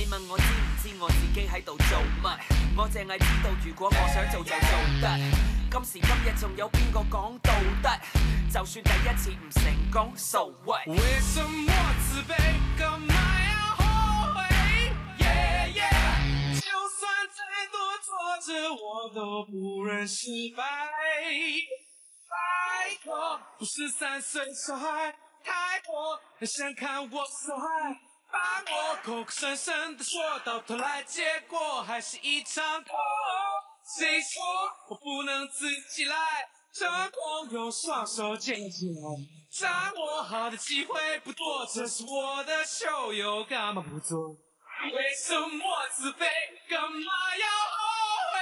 你問我知唔知我自己喺度做乜？我淨係知道如果我想做就做得。今時今日仲有邊個講道德？就算第一次唔成功 ，so what？ 為什麼自卑？幹嘛要後悔？Yeah yeah， 就算再多挫折，我都不認失敗。拜託，不是3歲小孩，太多人想看我受害。把我口口聲聲的說，到頭來結果還是一場空。誰說我不能自己來？成功用雙手牽起來，掌握好的機會不多，這是我的秀，又幹嘛不做？為什麼自卑？幹嘛要後悔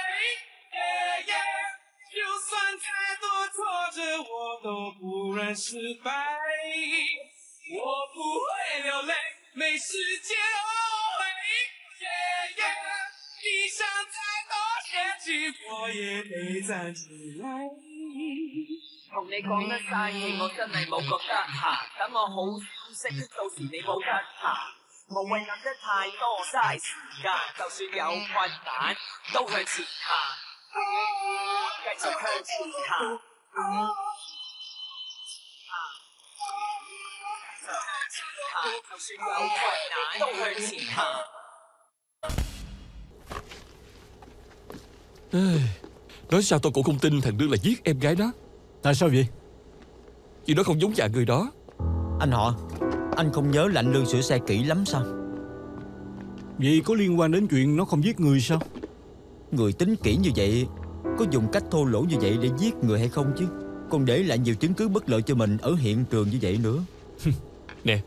？Yeah yeah， 就算太多挫折，我都不認失敗。我不會流淚。沒時間後悔 ，yeah yeah， 地上再多陷阱，我也得站起來。同你講得嘥氣，我真係冇覺得嚇。等我好消息，到時你冇得行。無謂諗得太多，嘥時間。就算有困難，都向前行，繼續向前行。就算有困難，都向前行。Nói sao tôi cũng không tin thằng Lương là giết em gái nó. Tại sao vậy? Vì nó không giống dạng người đó. Anh họ, anh không nhớ là anh Lương sửa xe kỹ lắm sao? Vậy có liên quan đến chuyện nó không giết người sao? Người tính kỹ như vậy có dùng cách thô lỗ như vậy để giết người hay không chứ? Còn để lại nhiều chứng cứ bất lợi cho mình ở hiện trường như vậy nữa. Nè,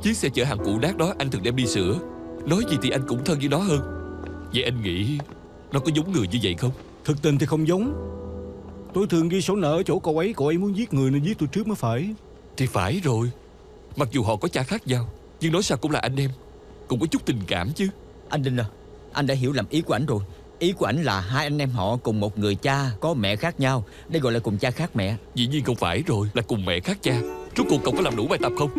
chiếc xe chở hàng cũ nát đó anh thường đem đi sửa. Nói gì thì anh cũng thân với nó hơn. Vậy anh nghĩ nó có giống người như vậy không? Thực tình thì không giống. Tôi thường ghi sổ nợ ở chỗ cậu ấy muốn giết người nên giết tôi trước mới phải. Thì phải rồi. Mặc dù họ có cha khác nhau, nhưng nói sao cũng là anh em, cũng có chút tình cảm chứ. Anh Đinh à, anh đã hiểu lầm ý của ảnh rồi. Ý của ảnh là hai anh em họ cùng một người cha, có mẹ khác nhau. Đây gọi là cùng cha khác mẹ. Dĩ nhiên không phải rồi, là cùng mẹ khác cha. Rốt cuộc cậu có làm đủ bài tập không?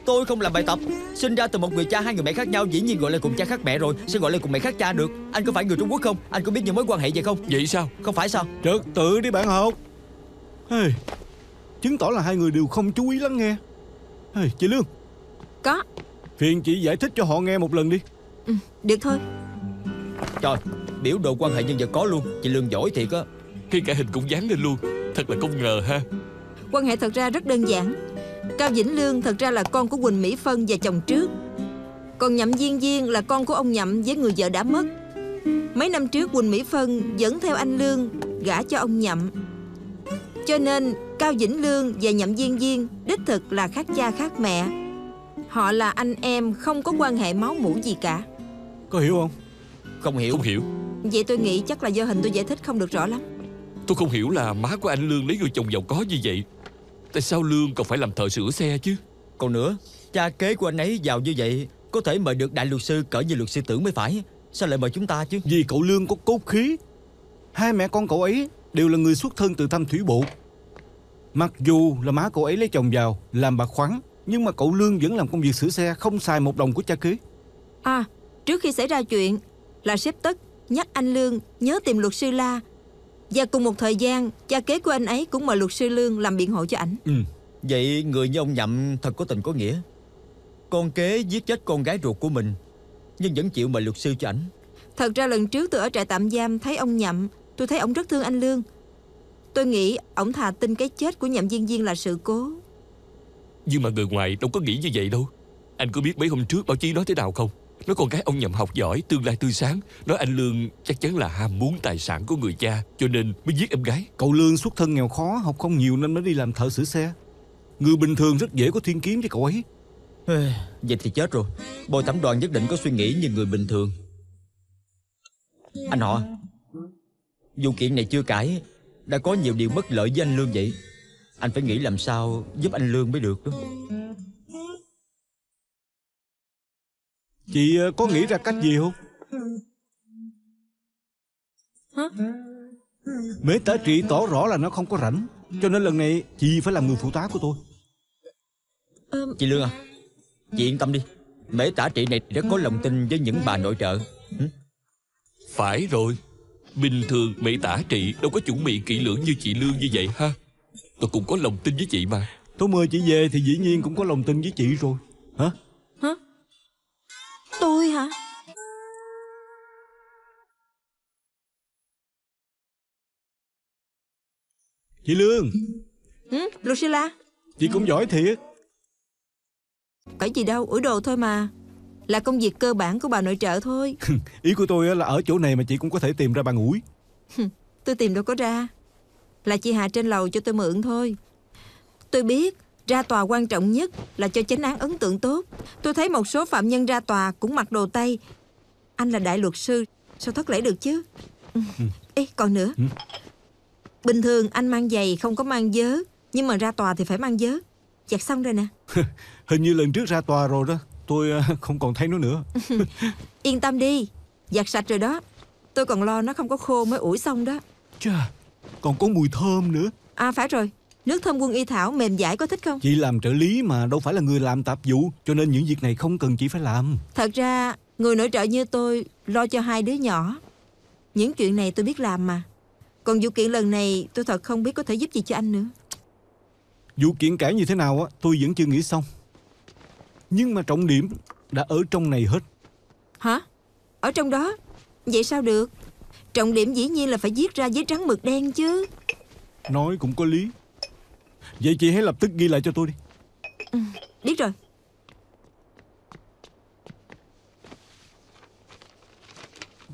Tôi không làm bài tập. Sinh ra từ một người cha hai người mẹ khác nhau, dĩ nhiên gọi là cùng cha khác mẹ rồi. Sẽ gọi là cùng mẹ khác cha được. Anh có phải người Trung Quốc không? Anh có biết những mối quan hệ vậy không? Vậy sao? Không phải sao? Trật tự đi bạn học. Hey, chứng tỏ là hai người đều không chú ý lắng nghe. Hey, chị Lương. Có. Phiền chị giải thích cho họ nghe một lần đi. Được thôi. Trời, biểu đồ quan hệ nhân vật có luôn. Chị Lương giỏi thiệt á. Khi cả hình cũng dán lên luôn. Thật là không ngờ ha. Quan hệ thật ra rất đơn giản. Cao Vĩnh Lương thật ra là con của Quỳnh Mỹ Phân và chồng trước. Còn Nhậm Diên Diên là con của ông Nhậm với người vợ đã mất. Mấy năm trước Quỳnh Mỹ Phân dẫn theo anh Lương gả cho ông Nhậm. Cho nên Cao Vĩnh Lương và Nhậm Diên Diên đích thực là khác cha khác mẹ. Họ là anh em, không có quan hệ máu mủ gì cả. Có hiểu không? Không hiểu. Không hiểu. Vậy tôi nghĩ chắc là do hình tôi giải thích không được rõ lắm. Tôi không hiểu là má của anh Lương lấy người chồng giàu có như vậy, tại sao Lương còn phải làm thợ sửa xe chứ? Còn nữa, cha kế của anh ấy giàu như vậy, có thể mời được đại luật sư cỡ như luật sư Tưởng mới phải. Sao lại mời chúng ta chứ? Vì cậu Lương có cốt khí. Hai mẹ con cậu ấy đều là người xuất thân từ Thâm Thủy Bộ. Mặc dù là má cậu ấy lấy chồng giàu, làm bạc khoáng, nhưng mà cậu Lương vẫn làm công việc sửa xe, không xài một đồng của cha kế. À, trước khi xảy ra chuyện là sếp Tất nhắc anh Lương nhớ tìm luật sư La. Và cùng một thời gian, cha kế của anh ấy cũng mời luật sư Lương làm biện hộ cho ảnh. Vậy người như ông Nhậm thật có tình có nghĩa. Con kế giết chết con gái ruột của mình, nhưng vẫn chịu mời luật sư cho ảnh. Thật ra lần trước tôi ở trại tạm giam thấy ông Nhậm, tôi thấy ông rất thương anh Lương. Tôi nghĩ ổng thà tin cái chết của Nhậm Diên Diên là sự cố. Nhưng mà người ngoài đâu có nghĩ như vậy đâu. Anh có biết mấy hôm trước báo chí nói thế nào không? Nói con gái ông Nhậm học giỏi, tương lai tươi sáng. Nói anh Lương chắc chắn là ham muốn tài sản của người cha, cho nên mới giết em gái. Cậu Lương xuất thân nghèo khó, học không nhiều nên mới đi làm thợ sửa xe. Người bình thường rất dễ có thiên kiến với cậu ấy. Vậy thì chết rồi. Bồi thẩm đoàn nhất định có suy nghĩ như người bình thường. Anh họ, vụ kiện này chưa cãi, đã có nhiều điều bất lợi với anh Lương vậy. Anh phải nghĩ làm sao giúp anh Lương mới được đó. Chị có nghĩ ra cách gì không? Hả? Mễ Tả Trị tỏ rõ là nó không có rảnh, cho nên lần này chị phải làm người phụ tá của tôi. Chị Lương à, chị yên tâm đi. Mễ tả trị này rất có lòng tin với những bà nội trợ. Phải rồi, bình thường Mễ tả trị đâu có chuẩn bị kỹ lưỡng như chị Lương như vậy ha. Tôi cũng có lòng tin với chị mà. Tôi mời chị về thì dĩ nhiên cũng có lòng tin với chị rồi. Hả? Hả? Tôi hả? Chị Lương, Lucilla. chị cũng giỏi thiệt. Phải gì đâu, ủi đồ thôi mà. Là công việc cơ bản của bà nội trợ thôi. Ý của tôi là ở chỗ này mà chị cũng có thể tìm ra bàn ủi. Tôi tìm đâu có ra. Là chị Hà trên lầu cho tôi mượn thôi. Tôi biết ra tòa quan trọng nhất là cho chánh án ấn tượng tốt. Tôi thấy một số phạm nhân ra tòa cũng mặc đồ Tây. Anh là đại luật sư, sao thất lễ được chứ? Ê, còn nữa. Bình thường anh mang giày không có mang vớ, nhưng mà ra tòa thì phải mang vớ. Giặt xong rồi nè. Hình như lần trước ra tòa rồi đó. Tôi không còn thấy nó nữa. Yên tâm đi, giặt sạch rồi đó. Tôi còn lo nó không có khô mới ủi xong đó. Chà, còn có mùi thơm nữa. À phải rồi, nước thơm Quân Y Thảo mềm dãi có thích không? Chị làm trợ lý mà, đâu phải là người làm tạp vụ, cho nên những việc này không cần chị phải làm. Thật ra, người nội trợ như tôi lo cho 2 đứa nhỏ. Những chuyện này tôi biết làm mà. Còn vụ kiện lần này tôi thật không biết có thể giúp gì cho anh nữa. Vụ kiện cãi như thế nào á, tôi vẫn chưa nghĩ xong. Nhưng mà trọng điểm đã ở trong này hết. Hả? Ở trong đó? Vậy sao được? Trọng điểm dĩ nhiên là phải viết ra giấy trắng mực đen chứ. Nói cũng có lý. Vậy chị hãy lập tức ghi lại cho tôi đi. Biết rồi.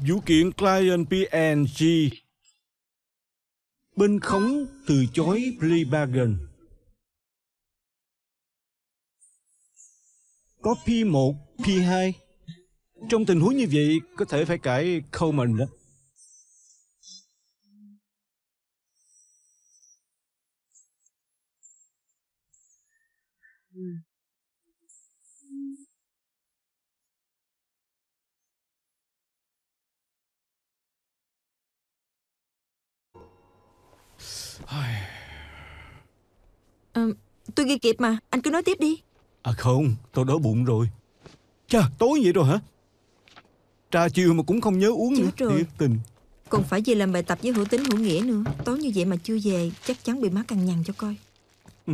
Vụ kiện Client P&G. Bên khống từ chối plea bargain. Có P1, P2. Trong tình huống như vậy có thể phải cãi Coleman đó. Tôi ghi kịp mà, anh cứ nói tiếp đi. À không, tôi đói bụng rồi. Chà, tối vậy rồi hả? Trà chiều mà cũng không nhớ uống nữa. Chết rồi. Thiệt tình. Còn phải về làm bài tập với Hữu Tính Hữu Nghĩa nữa. Tối như vậy mà chưa về, chắc chắn bị má cằn nhằn cho coi.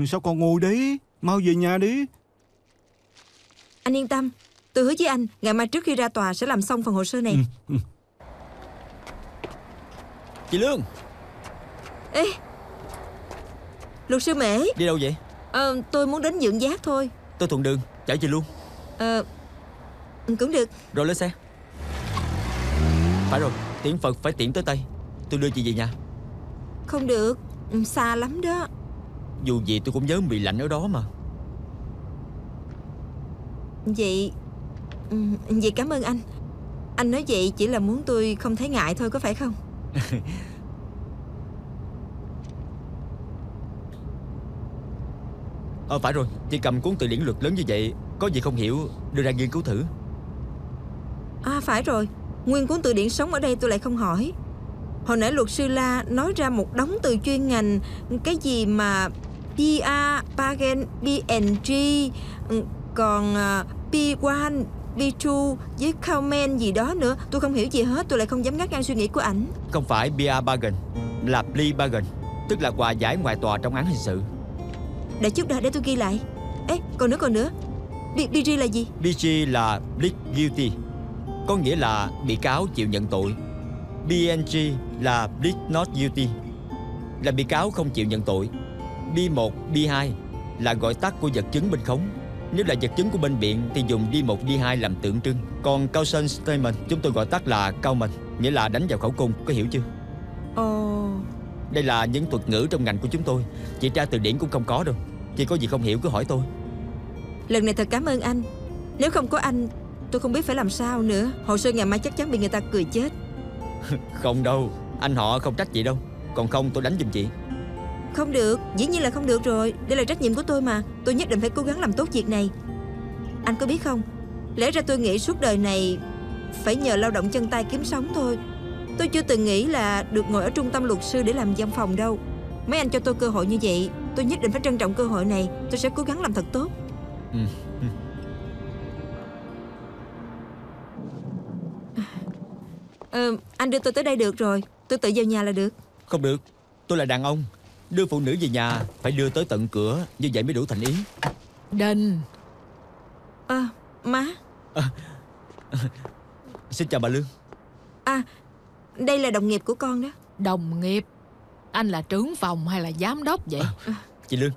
Sao còn ngồi đấy? Mau về nhà đi. Anh yên tâm, tôi hứa với anh, ngày mai trước khi ra tòa sẽ làm xong phần hồ sơ này. Chị Lương, Ê, luật sư Mễ. đi đâu vậy? Tôi muốn đến Dượng Giác thôi. Tôi thuận đường, chở chị luôn. Cũng được. Rồi lên xe. Phải rồi, tiễn Phật phải tiễn tới Tây. Tôi đưa chị về nhà. Không được, xa lắm đó. Dù gì tôi cũng nhớ bị lạnh ở đó mà. Vậy vậy cảm ơn anh. Anh nói vậy chỉ là muốn tôi không thấy ngại thôi, có phải không? Phải rồi, chị cầm cuốn từ điển luật lớn như vậy, có gì không hiểu đưa ra nghiên cứu thử. À phải rồi, nguyên cuốn từ điển sống ở đây tôi lại không hỏi. Hồi nãy luật sư La nói ra một đống từ chuyên ngành. Cái gì mà PR, Bargain, B&G, còn P1, B2 với Cowman gì đó nữa. Tôi không hiểu gì hết, tôi lại không dám ngắt ngang suy nghĩ của ảnh. Không phải plea bargain, là plea bargain, tức là hòa giải ngoài tòa trong án hình sự. Để chút đã, để tôi ghi lại. Ê, còn nữa. BG là gì? BG là plead guilty, có nghĩa là bị cáo chịu nhận tội. B&G là plead not guilty, là bị cáo không chịu nhận tội. B1, B2 là gọi tắt của vật chứng bên khống. Nếu là vật chứng của bên biện thì dùng D1, D2 làm tượng trưng. Còn caution statement chúng tôi gọi tắt là caution, nghĩa là đánh vào khẩu cung, có hiểu chưa? Ồ. Đây là những thuật ngữ trong ngành của chúng tôi. Chị tra từ điển cũng không có đâu. Chị có gì không hiểu cứ hỏi tôi. Lần này thật cảm ơn anh. Nếu không có anh, tôi không biết phải làm sao nữa. Hồ sơ ngày mai chắc chắn bị người ta cười chết. Không đâu, anh họ không trách chị đâu. Còn không tôi đánh giùm chị. Không được, dĩ nhiên là không được rồi. Đây là trách nhiệm của tôi mà. Tôi nhất định phải cố gắng làm tốt việc này. Anh có biết không, lẽ ra tôi nghĩ suốt đời này phải nhờ lao động chân tay kiếm sống thôi. Tôi chưa từng nghĩ là được ngồi ở trung tâm luật sư để làm văn phòng đâu. Mấy anh cho tôi cơ hội như vậy, tôi nhất định phải trân trọng cơ hội này. Tôi sẽ cố gắng làm thật tốt. Anh đưa tôi tới đây được rồi. Tôi tự vào nhà là được. Không được, tôi là đàn ông. Đưa phụ nữ về nhà phải đưa tới tận cửa, như vậy mới đủ thành ý. Đình. Má. Xin chào bà Lương. Đây là đồng nghiệp của con đó. Đồng nghiệp? Anh là trưởng phòng hay là giám đốc vậy? Chị Lương,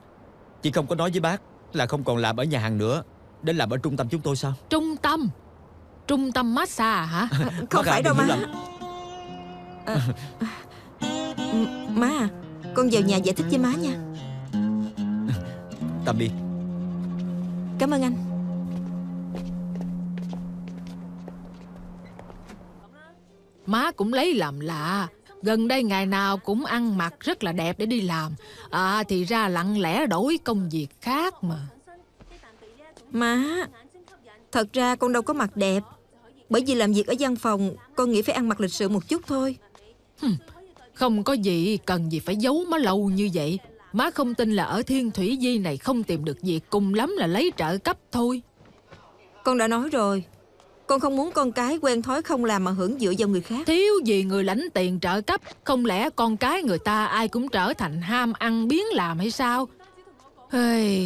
chị không có nói với bác là không còn làm ở nhà hàng nữa, đến làm ở trung tâm chúng tôi sao? Trung tâm? Trung tâm massage hả? Không phải đâu má. Má à, con vào nhà giải thích với má nha. Tạm biệt. Cảm ơn anh. Má cũng lấy làm lạ. Gần đây ngày nào cũng ăn mặc rất là đẹp để đi làm. Thì ra lặng lẽ đổi công việc khác mà. Má, thật ra con đâu có mặc đẹp. Bởi vì làm việc ở văn phòng, con nghĩ phải ăn mặc lịch sự một chút thôi. Không có gì cần gì phải giấu má lâu như vậy. Má không tin là ở Thiên Thủy Di này không tìm được việc, cùng lắm là lấy trợ cấp thôi. Con đã nói rồi, con không muốn con cái quen thói không làm mà hưởng dựa vào người khác. Thiếu gì người lãnh tiền trợ cấp. Không lẽ con cái người ta ai cũng trở thành ham ăn biếng làm hay sao?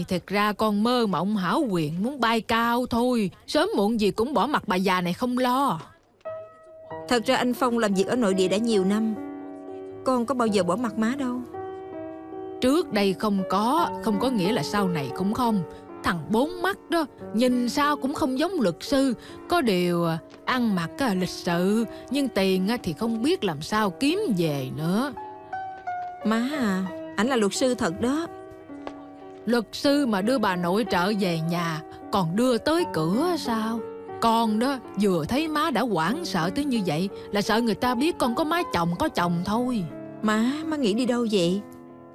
Thật ra con mơ mộng hão quyền muốn bay cao thôi. Sớm muộn gì cũng bỏ mặt bà già này không lo. Thật ra anh Phong làm việc ở nội địa đã nhiều năm. Con có bao giờ bỏ mặt má đâu. Trước đây không có nghĩa là sau này cũng không. Thằng bốn mắt đó, nhìn sao cũng không giống luật sư. Có điều ăn mặc lịch sự, nhưng tiền thì không biết làm sao kiếm về nữa. Má à, ảnh là luật sư thật đó. Luật sư mà đưa bà nội trợ về nhà, còn đưa tới cửa sao? Con đó, vừa thấy má đã hoảng sợ tới như vậy là sợ người ta biết con có má chồng có chồng thôi. Má nghĩ đi đâu vậy?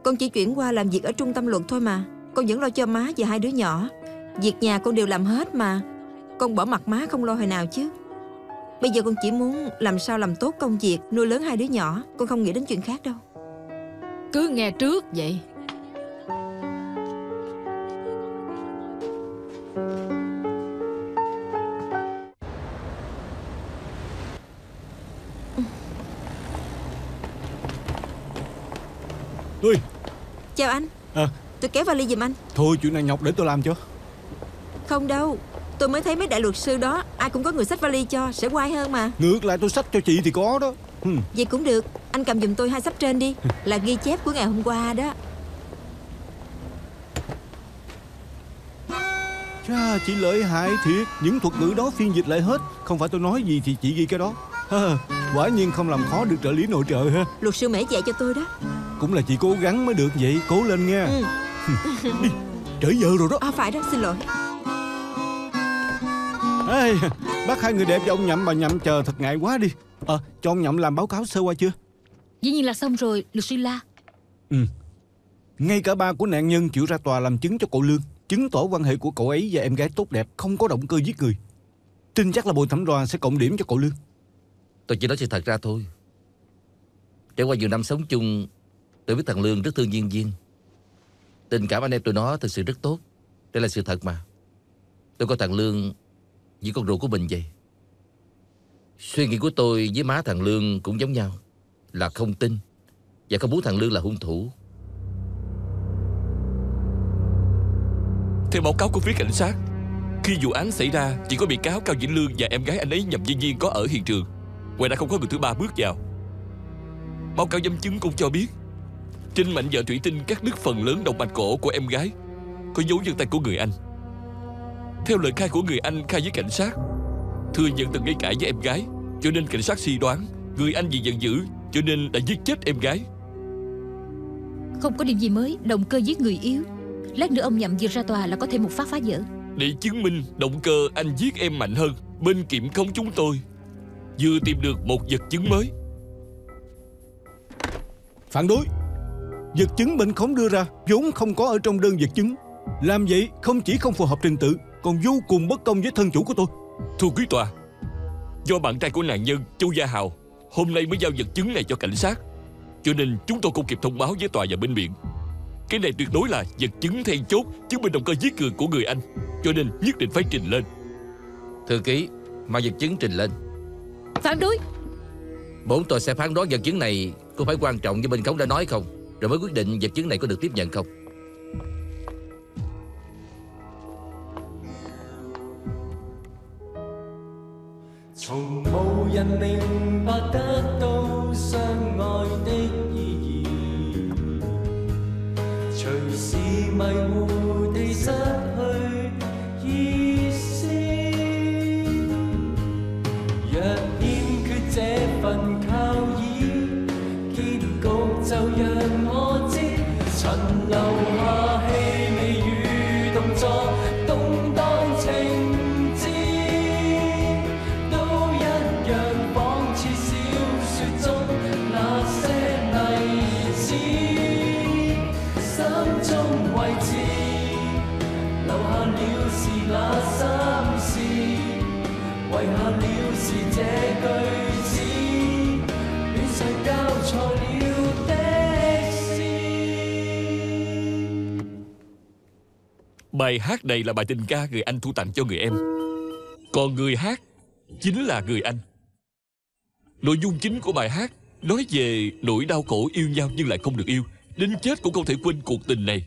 Con chỉ chuyển qua làm việc ở trung tâm luật thôi mà. Con vẫn lo cho má và hai đứa nhỏ. Việc nhà con đều làm hết mà. Con bỏ mặt má không lo hồi nào chứ. Bây giờ con chỉ muốn làm sao làm tốt công việc, nuôi lớn hai đứa nhỏ. Con không nghĩ đến chuyện khác đâu. Cứ nghe trước vậy. Ui. Chào anh. Tôi kéo vali giùm anh. Thôi chuyện này nhọc để tôi làm cho. Không đâu, tôi mới thấy mấy đại luật sư đó ai cũng có người xách vali cho, sẽ oai hơn mà. Ngược lại tôi xách cho chị thì có đó. Vậy cũng được. Anh cầm giùm tôi 2 sắp trên đi. Là ghi chép của ngày hôm qua đó. Chà, chị lợi hại thiệt. Những thuật ngữ đó phiên dịch lại hết. Không phải tôi nói gì thì chị ghi cái đó. Quả nhiên không làm khó được trợ lý nội trợ ha. Luật sư Mễ dạy cho tôi đó. Cũng là chị cố gắng mới được vậy. Cố lên nha. Đi, trễ giờ rồi đó. Phải đó, xin lỗi. Ê, bác hai người đẹp và ông Nhậm bà Nhậm chờ thật ngại quá đi. Cho ông Nhậm làm báo cáo sơ qua chưa? Dĩ nhiên là xong rồi, luật sư La. Ngay cả ba của nạn nhân chịu ra tòa làm chứng cho cậu Lương, chứng tỏ quan hệ của cậu ấy và em gái tốt đẹp, không có động cơ giết người. Tin chắc là bồi thẩm đoàn sẽ cộng điểm cho cậu Lương. Tôi chỉ nói sự thật ra thôi. Trải qua nhiều năm sống chung, tôi biết thằng Lương rất thương Duyên Duyên. Tình cảm anh em tụi nó thực sự rất tốt. Đây là sự thật mà. Tôi coi thằng Lương như con ruột của mình vậy. Suy nghĩ của tôi với má thằng Lương cũng giống nhau, là không tin và không muốn thằng Lương là hung thủ. Theo báo cáo của phía cảnh sát, khi vụ án xảy ra, chỉ có bị cáo Cao Vĩnh Lương và em gái anh ấy Nhậm Duyên Duyên có ở hiện trường. Ngoài ra không có người thứ ba bước vào. Báo cáo giám chứng cũng cho biết trên mảnh vỡ thủy tinh cắt đứt phần lớn động mạch cổ của em gái, có dấu vân tay của người anh. Theo lời khai của người anh khai với cảnh sát, thừa nhận từng gây cãi với em gái, cho nên cảnh sát suy đoán người anh vì giận dữ cho nên đã giết chết em gái. Không có điểm gì mới, động cơ giết người yếu. Lát nữa ông Nhậm vừa ra tòa là có thêm một phát phá vỡ. Để chứng minh động cơ anh giết em mạnh hơn, bên kiểm khống chúng tôi vừa tìm được một vật chứng mới. Phản đối. Vật chứng bên khống đưa ra vốn không có ở trong đơn vật chứng. Làm vậy không chỉ không phù hợp trình tự, còn vô cùng bất công với thân chủ của tôi. Thưa quý tòa, do bạn trai của nạn nhân Chu Gia Hào hôm nay mới giao vật chứng này cho cảnh sát, cho nên chúng tôi không kịp thông báo với tòa và bên viện. Cái này tuyệt đối là vật chứng then chốt chứng minh động cơ giết người của người anh, cho nên nhất định phải trình lên. Thư ký, mang vật chứng trình lên. Phản đối. Bổn tòa sẽ phán đoán vật chứng này có phải quan trọng như bên khống đã nói không, rồi mới quyết định vật chứng này có được tiếp nhận không.從無人明白得到相愛的意義，隨時迷糊地失去意思。若欠缺這份靠倚，結局就讓我知，曾留下氣味與動作，動盪情。Bài hát này là bài tình ca người anh thu tặng cho người em. Còn người hát chính là người anh. Nội dung chính của bài hát nói về nỗi đau khổ yêu nhau nhưng lại không được yêu, đến chết cũng không thể quên cuộc tình này.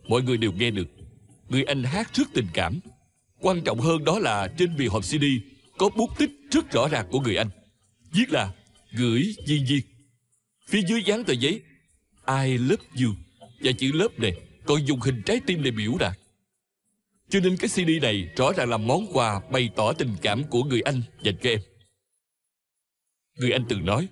Mọi người đều nghe được. Người anh hát rất tình cảm. Quan trọng hơn đó là trên bìa hộp CD có bút tích rất rõ ràng của người anh. Viết là gửi Duyên Duyên. Phía dưới dán tờ giấy I love you. Và chữ love này còn dùng hình trái tim để biểu đạt. Cho nên cái CD này rõ ràng là món quà bày tỏ tình cảm của người anh dành cho em. Người anh từng nói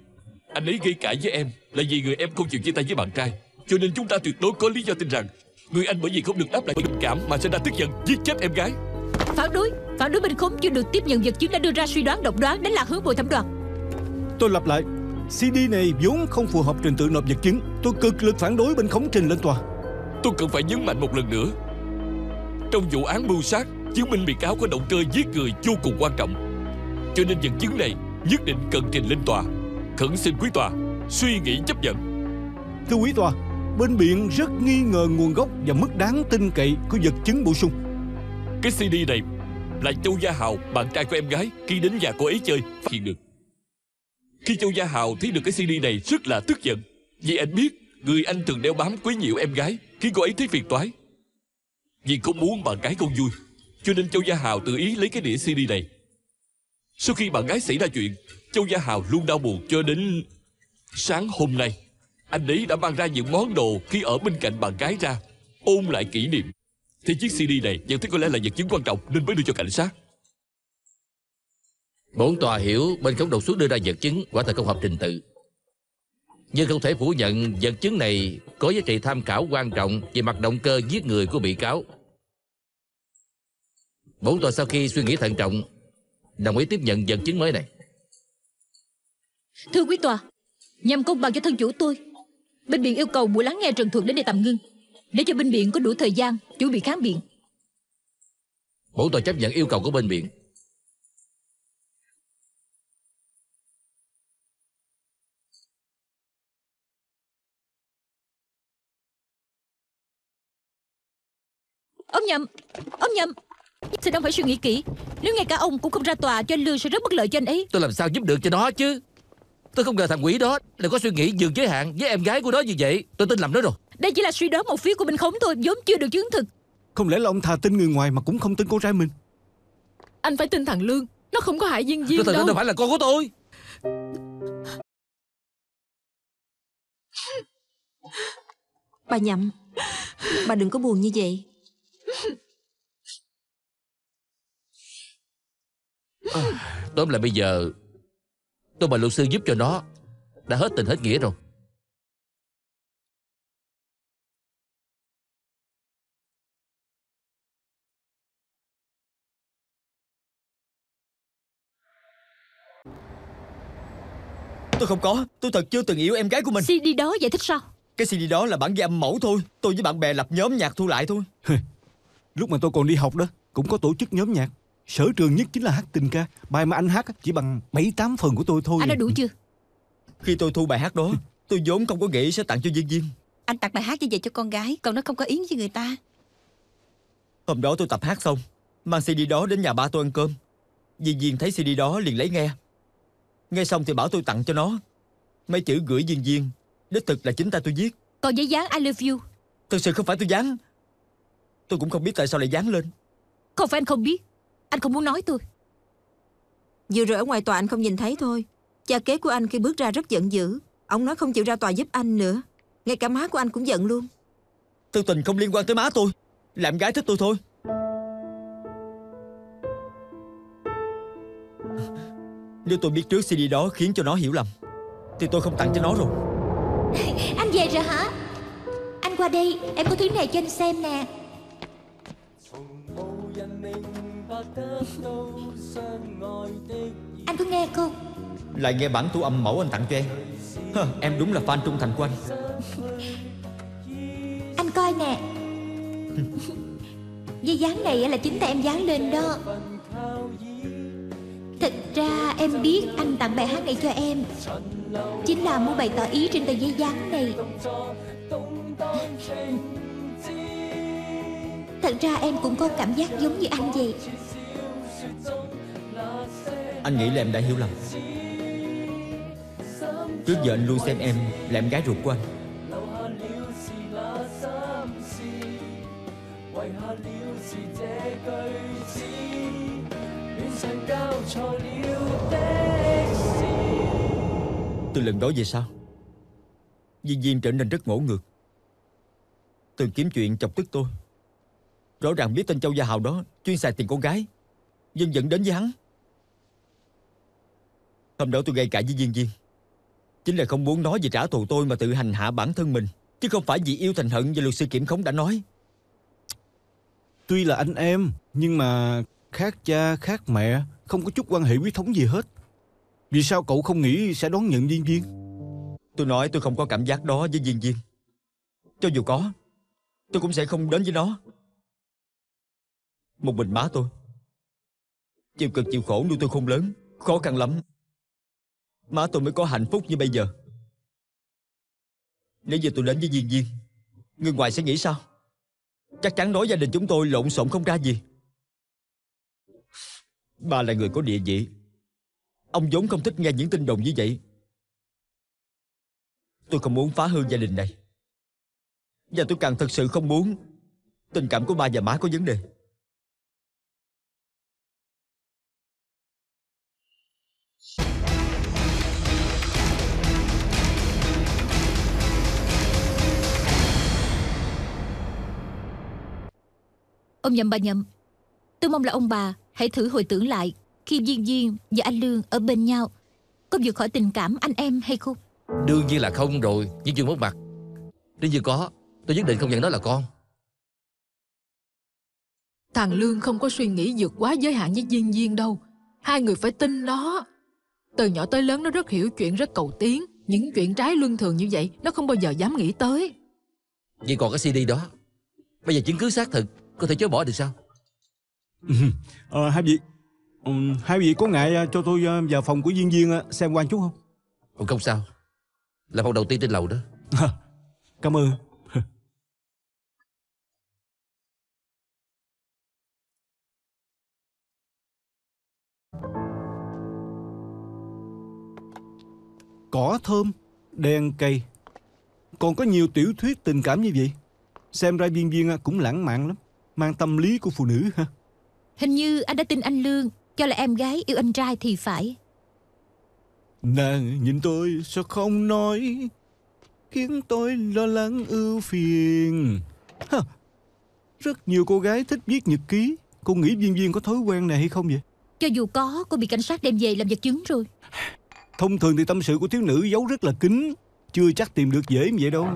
anh ấy gây cãi với em là vì người em không chịu chia tay với bạn trai. Cho nên chúng ta tuyệt đối có lý do tin rằng người anh bởi vì không được đáp lại tình cảm mà sẽ ra tức giận giết chết em gái. Phản đối bên khống chưa được tiếp nhận vật chứng đã đưa ra suy đoán độc đoán đánh lạc hướng Bồi Thẩm Đoàn. Tôi lặp lại, CD này vốn không phù hợp trình tự nộp vật chứng. Tôi cực lực phản đối bên khống trình lên tòa. Tôi cần phải nhấn mạnh một lần nữa, trong vụ án mưu sát, chứng minh bị cáo có động cơ giết người vô cùng quan trọng. Cho nên vật chứng này nhất định cần trình lên tòa. Khẩn xin quý tòa suy nghĩ chấp nhận. Thưa quý tòa, bên biện rất nghi ngờ nguồn gốc và mức đáng tin cậy của vật chứng bổ sung. Cái CD này là Châu Gia Hào, bạn trai của em gái, khi đến nhà cô ấy chơi phát hiện được. Khi Châu Gia Hào thấy được cái CD này rất là tức giận, vì anh biết người anh thường đeo bám quấy nhiễu em gái, khiến cô ấy thấy phiền toái. Vì không muốn bạn gái không vui, cho nên Châu Gia Hào tự ý lấy cái đĩa CD này. Sau khi bạn gái xảy ra chuyện, Châu Gia Hào luôn đau buồn cho đến sáng hôm nay. Anh ấy đã mang ra những món đồ khi ở bên cạnh bạn gái ra, ôn lại kỷ niệm. Thì chiếc CD này nhận thấy có lẽ là vật chứng quan trọng nên mới đưa cho cảnh sát. Bổn tòa hiểu bên khống đột xuất đưa ra vật chứng quả thật không hợp trình tự, nhưng không thể phủ nhận vật chứng này có giá trị tham khảo quan trọng về mặt động cơ giết người của bị cáo. Bổn tòa sau khi suy nghĩ thận trọng đồng ý tiếp nhận vật chứng mới này. Thưa quý tòa, nhằm công bằng cho thân chủ tôi, bên biện yêu cầu buổi lắng nghe trần thuật đến đây tạm ngưng, để cho bên biện có đủ thời gian chuẩn bị kháng biện. Bổn tòa chấp nhận yêu cầu của bên biện. Ông nhầm. Xin ông phải suy nghĩ kỹ. Nếu ngay cả ông cũng không ra tòa cho anh Lương sẽ rất bất lợi cho anh ấy. Tôi làm sao giúp được cho nó chứ. Tôi không ngờ thằng quỷ đó lại có suy nghĩ vượt giới hạn với em gái của nó như vậy. Tôi tin lầm nó rồi. Đây chỉ là suy đoán một phía của bên khống thôi, vốn chưa được chứng thực. Không lẽ là ông thà tin người ngoài mà cũng không tin con trai mình? Anh phải tin thằng Lương, nó không có hại Duyên Duyên đâu. Nó đâu phải là con của tôi. Bà Nhậm, bà đừng có buồn như vậy. Tóm lại bây giờ tôi mời luật sư giúp cho nó đã hết tình hết nghĩa rồi. Tôi không có. Tôi thật chưa từng yêu em gái của mình. CD đó giải thích sao? Cái CD đó là bản ghi âm mẫu thôi. Tôi với bạn bè lập nhóm nhạc thu lại thôi. Lúc mà tôi còn đi học đó, cũng có tổ chức nhóm nhạc. Sở trường nhất chính là hát tình ca. Bài mà anh hát chỉ bằng 7-8 phần của tôi thôi. Anh đã đủ chưa? Khi tôi thu bài hát đó, tôi vốn không có nghĩ sẽ tặng cho Duyên Duyên. Anh tặng bài hát như vậy cho con gái, còn nó không có ý với người ta. Hôm đó tôi tập hát xong, mang CD đó đến nhà ba tôi ăn cơm. Duyên Duyên thấy CD đó liền lấy nghe. Nghe xong thì bảo tôi tặng cho nó. Mấy chữ gửi Viên Viên đích thực là chính tay tôi viết. Còn giấy dán I love you? Thực sự không phải tôi dán. Tôi cũng không biết tại sao lại dán lên. Không phải anh không biết, anh không muốn nói tôi. Vừa rồi ở ngoài tòa anh không nhìn thấy thôi. Cha kế của anh khi bước ra rất giận dữ. Ông nói không chịu ra tòa giúp anh nữa. Ngay cả má của anh cũng giận luôn. Tư tình không liên quan tới má tôi. Là em gái thích tôi thôi. Nếu tôi biết trước CD đó khiến cho nó hiểu lầm thì tôi không tặng cho nó rồi. Anh về rồi hả? Anh qua đây, em có thứ này cho anh xem nè. Anh có nghe không? Lại nghe bản thu âm mẫu anh tặng cho em. Em đúng là fan trung thành của anh. Anh coi nè. Dây dán này là chính tay em dán lên đó. Thật ra em biết anh tặng bài hát này cho em chính là muốn bày tỏ ý trên tờ giấy dán này. Thật ra em cũng có cảm giác giống như anh vậy. Anh nghĩ là em đã hiểu lầm. Trước giờ anh luôn xem em là em gái ruột của anh. Từ lần đó về sau, Viên Viên trở nên rất ngỗ ngược. Từng kiếm chuyện chọc tức tôi. Rõ ràng biết tên Châu Gia Hào đó chuyên xài tiền con gái, nhưng dẫn đến với hắn. Hôm đó tôi gây cãi với Viên Viên chính là không muốn nói về trả thù tôi mà tự hành hạ bản thân mình, chứ không phải vì yêu thành hận. Và luật sư Kiểm Khống đã nói, tuy là anh em nhưng mà khác cha khác mẹ, không có chút quan hệ huyết thống gì hết. Vì sao cậu không nghĩ sẽ đón nhận Viên Viên? tôi nói tôi không có cảm giác đó với Viên Viên. Cho dù có, tôi cũng sẽ không đến với nó. Một mình má tôi chịu cực chịu khổ nuôi tôi khôn lớn, khó khăn lắm má tôi mới có hạnh phúc như bây giờ. Nếu giờ tôi đến với Viên Viên, người ngoài sẽ nghĩ sao? Chắc chắn nói gia đình chúng tôi lộn xộn không ra gì. Ba là người có địa vị, ông vốn không thích nghe những tin đồn như vậy. Tôi không muốn phá hư gia đình này. Và tôi càng thật sự không muốn tình cảm của ba và má có vấn đề. Ông Nhậm, bà Nhậm, tôi mong là ông bà hãy thử hồi tưởng lại khi Viên Viên và anh Lương ở bên nhau, có vượt khỏi tình cảm anh em hay không? Đương nhiên là không rồi, nhưng chưa mất mặt. Nếu như có, tôi nhất định không nhận nó là con. Thằng Lương không có suy nghĩ vượt quá giới hạn với Viên Viên đâu. Hai người phải tin nó. Từ nhỏ tới lớn nó rất hiểu chuyện, rất cầu tiến. Những chuyện trái luân thường như vậy nó không bao giờ dám nghĩ tới. Vậy còn cái CD đó, bây giờ chứng cứ xác thực, có thể chối bỏ được sao? Hai vị có ngại cho tôi vào phòng của Viên Viên xem qua chút không? Không sao, là phòng đầu tiên trên lầu đó. Cảm ơn. Cỏ thơm, đen cây. Còn có nhiều tiểu thuyết tình cảm như vậy. Xem ra Viên Viên cũng lãng mạn lắm, mang tâm lý của phụ nữ ha. Hình như anh đã tin anh Lương cho là em gái yêu anh trai thì phải. Nàng nhìn tôi sao không nói, khiến tôi lo lắng ưu phiền. Rất nhiều cô gái thích viết nhật ký. Cô nghĩ Viên Viên có thói quen này hay không vậy? Cho dù có, cô bị cảnh sát đem về làm vật chứng rồi. Thông thường thì tâm sự của thiếu nữ giấu rất là kín, chưa chắc tìm được dễ như vậy đâu.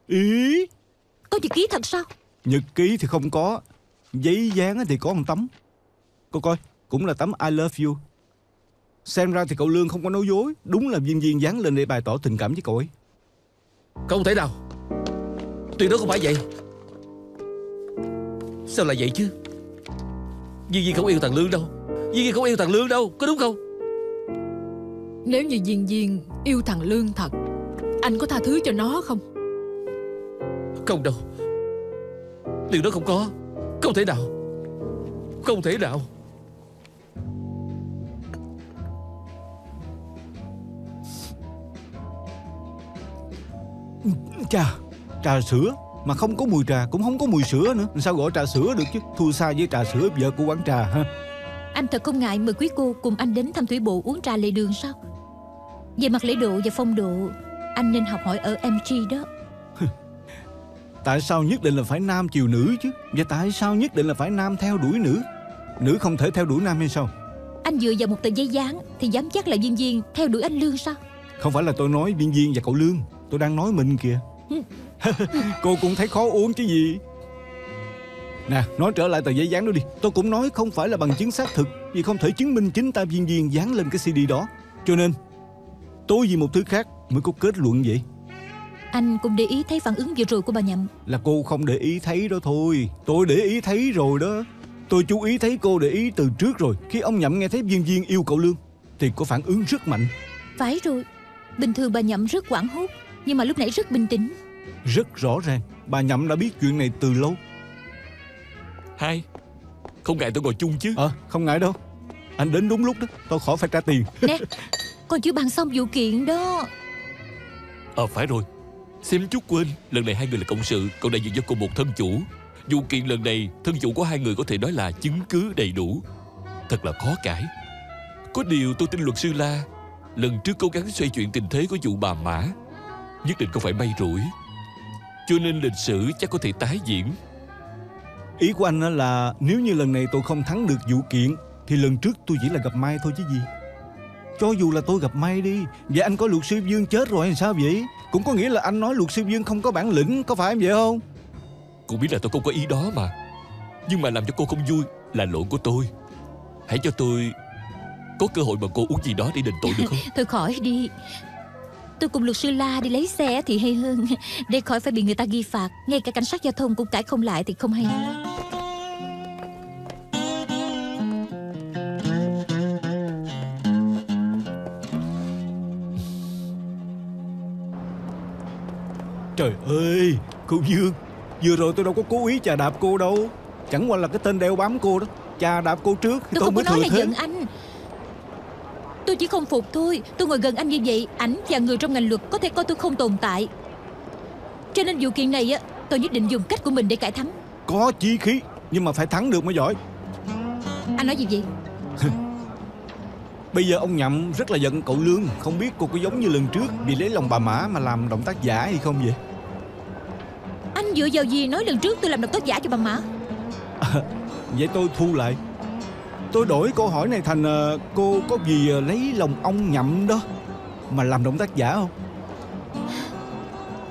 Ý, có nhật ký thật sao? Nhật ký thì không có, giấy dán thì có một tấm. Cô coi, cũng là tấm I love you. Xem ra thì cậu Lương không có nói dối. Đúng là Viên Viên dán lên để bày tỏ tình cảm với cậu ấy. Không thể nào, tuyệt đối không phải vậy. Sao lại vậy chứ? Viên Viên không yêu thằng Lương đâu. Viên Viên không yêu thằng Lương đâu, có đúng không? Nếu như Viên Viên yêu thằng Lương thật, anh có tha thứ cho nó không? Không đâu. Điều đó không có. Không thể nào. Không thể nào. Trà sữa mà không có mùi trà, cũng không có mùi sữa nữa, sao gọi trà sữa được chứ? Thua xa với trà sữa vợ của quán trà ha. Anh thật không ngại mời quý cô cùng anh đến thăm thủy bộ uống trà lề đường sao? Về mặt lễ độ và phong độ, anh nên học hỏi ở MG đó. Tại sao nhất định là phải nam chiều nữ chứ? Và tại sao nhất định là phải nam theo đuổi nữ? Nữ không thể theo đuổi nam hay sao? Anh dựa vào một tờ giấy dán thì dám chắc là Viên Viên theo đuổi anh Lương sao? Không phải là tôi nói Viên Viên và cậu Lương, tôi đang nói mình kìa. Cô cũng thấy khó uống chứ gì. Nè, nói trở lại tờ giấy dán đó đi. Tôi cũng nói không phải là bằng chứng xác thực, vì không thể chứng minh chính ta Viên Viên dán lên cái CD đó. Cho nên tôi vì một thứ khác mới có kết luận vậy. Anh cũng để ý thấy phản ứng vừa rồi của bà Nhậm. Là cô không để ý thấy đó thôi. Tôi để ý thấy rồi đó. Tôi chú ý thấy cô để ý từ trước rồi. Khi ông Nhậm nghe thấy Viên Viên yêu cậu Lương thì có phản ứng rất mạnh. Phải rồi. Bình thường bà Nhậm rất hoảng hốt, nhưng mà lúc nãy rất bình tĩnh. Rất rõ ràng bà Nhậm đã biết chuyện này từ lâu. Hai, không ngại tôi ngồi chung chứ? Không ngại đâu. Anh đến đúng lúc đó, tôi khỏi phải trả tiền. Nè, còn chưa bàn xong vụ kiện đó. Phải rồi, xem chút quên. Lần này hai người là cộng sự, còn đại diện cho cùng một thân chủ. Vụ kiện lần này, thân chủ của hai người có thể nói là chứng cứ đầy đủ. Thật là khó cãi. Có điều tôi tin luật sư La, lần trước cố gắng xoay chuyển tình thế của vụ bà Mã nhất định không phải may rủi, cho nên lịch sử chắc có thể tái diễn. Ý của anh là nếu như lần này tôi không thắng được vụ kiện thì lần trước tôi chỉ là gặp may thôi chứ gì. Cho dù là tôi gặp may đi, vậy anh có luật sư Dương chết rồi hay sao vậy? Cũng có nghĩa là anh nói luật sư Dương không có bản lĩnh, có phải vậy không? Cô biết là tôi không có ý đó mà. Nhưng mà làm cho cô không vui là lỗi của tôi. Hãy cho tôi có cơ hội mà cô uống gì đó để đền tội được không? Thôi khỏi đi. Tôi cùng luật sư La đi lấy xe thì hay hơn, để khỏi phải bị người ta ghi phạt. Ngay cả cảnh sát giao thông cũng cãi không lại thì không hay. Trời ơi, cô Dương, vừa rồi tôi đâu có cố ý chà đạp cô đâu. Chẳng qua là cái tên đeo bám cô đó chà đạp cô trước thì tôi không có mới nói thừa là thế. giận anh. Tôi chỉ không phục thôi. Tôi ngồi gần anh như vậy, ảnh và người trong ngành luật có thể coi tôi không tồn tại. Cho nên vụ kiện này á, tôi nhất định dùng cách của mình để cải thắng. Có chí khí, nhưng mà phải thắng được mới giỏi. Anh nói gì vậy? Bây giờ ông Nhậm rất là giận cậu Lương. Không biết cô có giống như lần trước vì lấy lòng bà Mã mà làm động tác giả hay không vậy? Anh dựa vào gì nói lần trước tôi làm động tác giả cho bà Mã? Vậy tôi thu lại. Tôi đổi câu hỏi này thành cô có vì lấy lòng ông Nhậm đó mà làm động tác giả không?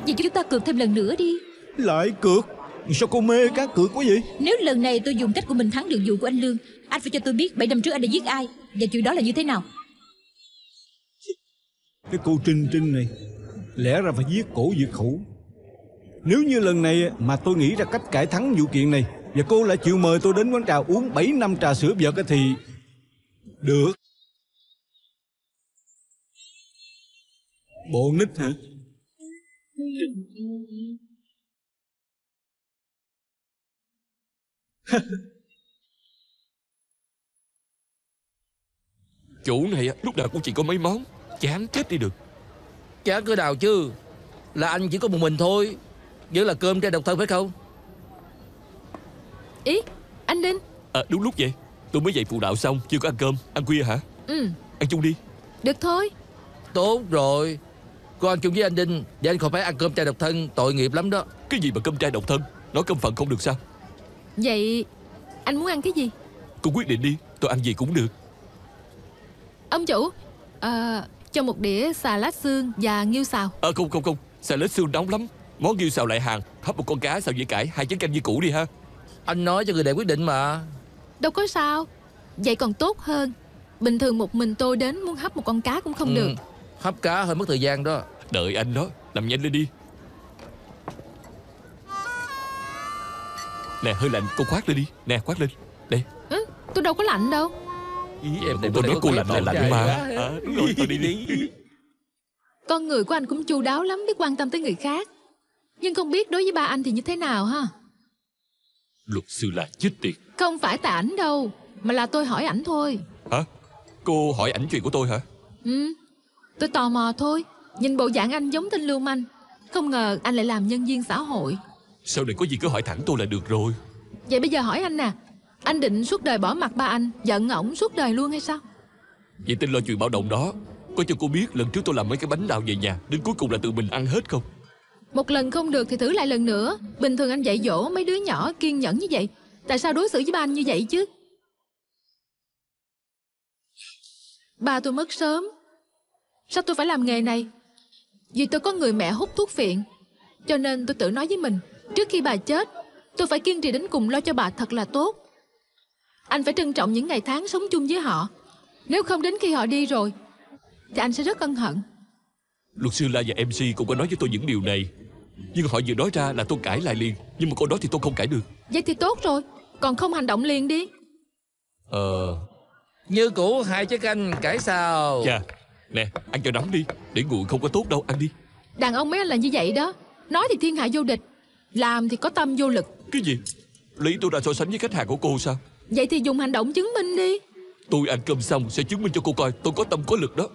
Vậy chúng ta cược thêm lần nữa đi. Lại cược? Sao cô mê cá cược quá vậy? Nếu lần này tôi dùng cách của mình thắng được vụ của anh Lương, anh phải cho tôi biết 7 năm trước anh đã giết ai và chuyện đó là như thế nào. Cái cô Trinh Trinh này lẽ ra phải giết cổ diệt khẩu. Nếu như lần này mà tôi nghĩ ra cách cải thắng vụ kiện này và cô lại chịu mời tôi đến quán trà uống 7 năm trà sữa vợt thì được. Bộ nít hả? Chỗ này lúc nào cũng chỉ có mấy món, chán chết đi được. Chán cỡ nào chứ? Là anh chỉ có một mình thôi. Vẫn là cơm trên độc thân phải không? Ý, anh Đinh. Đúng lúc vậy. Tôi mới dậy phụ đạo xong, chưa có ăn cơm. Ăn khuya hả? Ừ. Ăn chung đi. Được thôi. Tốt rồi. Cô ăn chung với anh Đinh và anh không phải ăn cơm trai độc thân, tội nghiệp lắm đó. Cái gì mà cơm trai độc thân? Nói cơm phận không được sao? Vậy anh muốn ăn cái gì? Cô quyết định đi, tôi ăn gì cũng được. Ông chủ, cho một đĩa xà lát xương và nghêu xào. Không, xà lát xương nóng lắm. Món nghêu xào lại hàng. Hấp một con cá xào dĩa cải, 2 chén canh như cũ đi ha. Anh nói cho người đẹp quyết định mà. Đâu có sao. Vậy còn tốt hơn. Bình thường một mình tôi đến muốn hấp một con cá cũng không được. Hấp cá hơi mất thời gian đó. Đợi anh đó, làm nhanh lên đi. Nè, hơi lạnh, cô khoác lên đi. Nè, khoác lên. Đây. Tôi đâu có lạnh đâu. Tôi nói cô lạnh là lạnh mà. Đúng rồi, tôi đi. Con người của anh cũng chu đáo lắm, biết quan tâm tới người khác. Nhưng không biết đối với ba anh thì như thế nào ha. Luật sư là chết tiệt. Không phải tại ảnh đâu, mà là tôi hỏi ảnh thôi. Hả? Cô hỏi ảnh chuyện của tôi hả? Tôi tò mò thôi. Nhìn bộ dạng anh giống tên lưu manh, Không ngờ anh lại làm nhân viên xã hội. Sau này có gì cứ hỏi thẳng tôi là được rồi. Vậy bây giờ hỏi anh nè, anh định suốt đời bỏ mặt ba anh, giận ổng suốt đời luôn hay sao? Vậy tin lo chuyện bạo động đó, có cho cô biết lần trước tôi làm mấy cái bánh đào về nhà, đến cuối cùng là tự mình ăn hết không? Một lần không được thì thử lại lần nữa. Bình thường anh dạy dỗ mấy đứa nhỏ kiên nhẫn như vậy, tại sao đối xử với ba anh như vậy chứ? Ba tôi mất sớm. Sao tôi phải làm nghề này? Vì tôi có người mẹ hút thuốc phiện. Cho nên tôi tự nói với mình, trước khi bà chết, tôi phải kiên trì đến cùng lo cho bà thật là tốt. Anh phải trân trọng những ngày tháng sống chung với họ. Nếu không đến khi họ đi rồi thì anh sẽ rất ân hận. Luật sư La và MC cũng có nói với tôi những điều này, nhưng họ vừa nói ra là tôi cãi lại liền. Nhưng mà câu đó thì tôi không cãi được. Vậy thì tốt rồi, còn không hành động liền đi. Như cũ 2 trái canh, cãi sao? Chà, nè, ăn cho nóng đi, để nguội không có tốt đâu, ăn đi. Đàn ông mấy anh là như vậy đó. Nói thì thiên hạ vô địch, làm thì có tâm vô lực. Cái gì? Lấy tôi ra so sánh với khách hàng của cô sao? Vậy thì dùng hành động chứng minh đi. Tôi ăn cơm xong sẽ chứng minh cho cô coi tôi có tâm có lực đó.